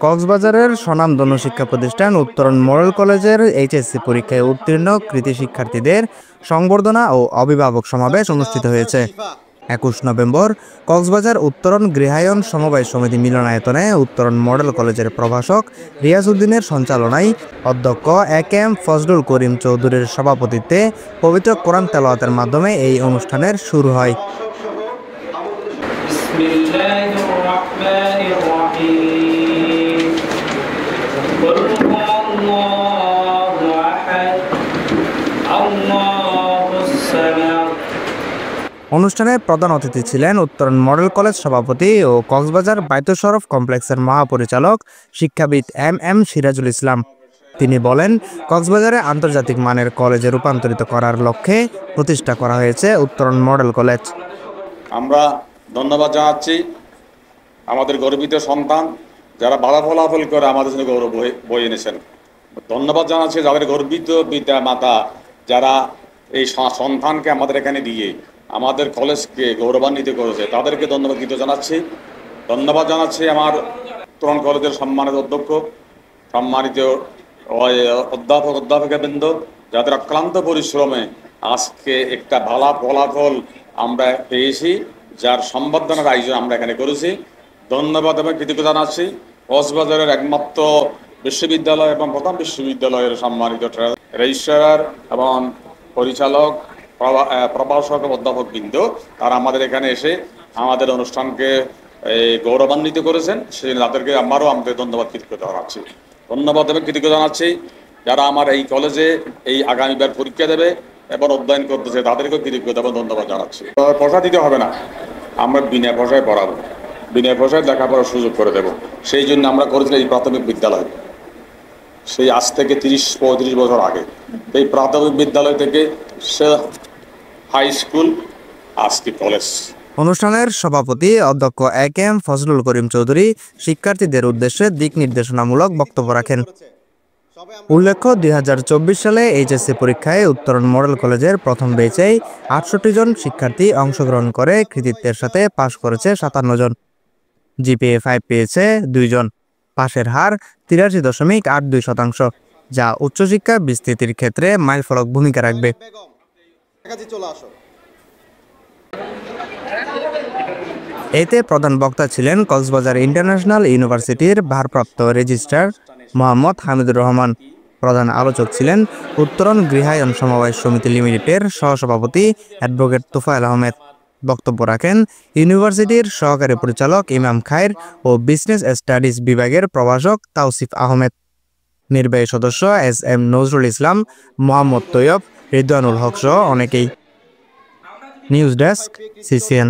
কক্সবাজারের স্বনামধন্য শিক্ষা প্রতিষ্ঠান উত্তরণ মডেল কলেজের এইচএসসি পরীক্ষায় উত্তীর্ণ কৃতী শিক্ষার্থীদের সংবর্ধনা ও অভিভাবক সমাবেশ অনুষ্ঠিত হয়েছে। ২১ নভেম্বর কক্সবাজার উত্তরণ গৃহায়ন সমবায় সমিতি মিলনায়তনে উত্তরণ মডেল কলেজের প্রভাষক রিয়াজ উদ্দিনের সঞ্চালনায় অধ্যক্ষ এ.কে.এম. ফজলুল করিম চৌধুরীর সভাপতিত্বে পবিত্র কোরআন তেলাওয়াতের মাধ্যমে এই অনুষ্ঠানের শুরু হয়। অনুষ্ঠানে প্রধান অতিথি ছিলেন উত্তরণ মডেল কলেজ সভাপতি ও কক্সবাজার বায়তুল শরফ কমপ্লেক্সের মহাপরিচালক শিক্ষাবিদ এম সিরাজুল ইসলাম। তিনি বলেন, কক্সবাজারে আন্তর্জাতিক মানের কলেজে রূপান্তরিত করার লক্ষ্যে প্রতিষ্ঠা করা হয়েছে উত্তরণ মডেল কলেজ। আমরা ধন্যবাদ জানাচ্ছি আমাদের গর্বিত সন্তান যারা ভালো ফলাফল করে আমাদের জন্য গৌরব বয়ে এনেছেন। ধন্যবাদ জানাচ্ছি যাদের গর্বিত পিতা মাতা যারা এই সন্তানকে আমাদের এখানে দিয়ে আমাদের কলেজকে গৌরবান্বিত করেছে, তাদেরকে ধন্যবাদ জানাচ্ছি। ধন্যবাদ জানাচ্ছি আমার উত্তরণ কলেজের সম্মানিত অধ্যক্ষ, সম্মানিত অধ্যাপকবৃন্দ যাদের অক্লান্ত পরিশ্রমে আজকে একটা ভালো ফলাফল আমরা পেয়েছি, যার সম্বর্ধনার আয়োজন আমরা এখানে করেছি। ধন্যবাদ এবং কৃতজ্ঞতা জানাচ্ছি কক্সবাজারের একমাত্র বিশ্ববিদ্যালয় এবং প্রথম বিশ্ববিদ্যালয়ের সম্মানিত রেজিস্ট্রার এবং পরিচালক, প্রভাষক, অধ্যাপকবৃন্দ, তারা আমাদের এখানে এসে আমাদের অনুষ্ঠানকে গৌরবান্বিত করেছেন। সেই তাদেরকে আমাদের ধন্যবাদ কৃতজ্ঞতা জানাচ্ছি। ধন্যবাদ এবং কৃতজ্ঞতা জানাচ্ছি যারা আমার এই কলেজে এই আগামীবার পরীক্ষা দেবে এবং অধ্যয়ন করতেছে, তাদেরকেও কৃতজ্ঞতা এবং ধন্যবাদ জানাচ্ছি। পয়সা দিতে হবে না, আমরা বিনা পয়সায় পড়াবো, বিনা পয়সায় লেখাপড়ার সুযোগ করে দেব। সেই জন্য আমরা করেছিলাম এই প্রাথমিক বিদ্যালয়, সেই আজ থেকে ৩০-৩৫ বছর আগে এই প্রাথমিক বিদ্যালয় থেকে হাই স্কুল, আজকে কলেজ। অনুষ্ঠানের সভাপতি অধ্যক্ষ এ.কে.এম. ফজলুল করিম চৌধুরী শিক্ষার্থীদের উদ্দেশ্যে দিক নির্দেশনামূলক বক্তব্য রাখেন। উল্লেখ্য, ২০২৪ সালে এইচএসসি পরীক্ষায় উত্তরণ মডেল কলেজের প্রথম ব্যাচেই ৬৮ জন শিক্ষার্থী অংশগ্রহণ করে কৃতিত্বের সাথে পাশ করেছে ৫৭ জন। জিপিএ 5 পেয়েছে 2 জন। পাশের হার ৮৩.৮২%, যা উচ্চশিক্ষা বিস্তৃতির ক্ষেত্রে মাইলফলক ভূমিকা রাখবে। এতে প্রধান বক্তা ছিলেন কক্সবাজার ইন্টারন্যাশনাল ইউনিভার্সিটির ভারপ্রাপ্ত রেজিস্ট্রার মোহাম্মদ হামিদুর রহমান। প্রধান আলোচক ছিলেন উত্তরণ গৃহায়ন সমবায় সমিতি লিমিটেডের সহসভাপতি অ্যাডভোকেট তোফায়েল আহমেদ। বক্তব্য রাখেন ইউনিভার্সিটির সহকারী পরিচালক ইমাম খায়ের ও বিজনেস স্টাডিজ বিভাগের প্রভাষক তাওসিফ আহমেদ। নির্বাহী সদস্য এস.এম. নজরুল ইসলাম, মোহাম্মদ তৈয়ব, রিদওয়ানুল হক সহ অনেকেই। News desk, CCN.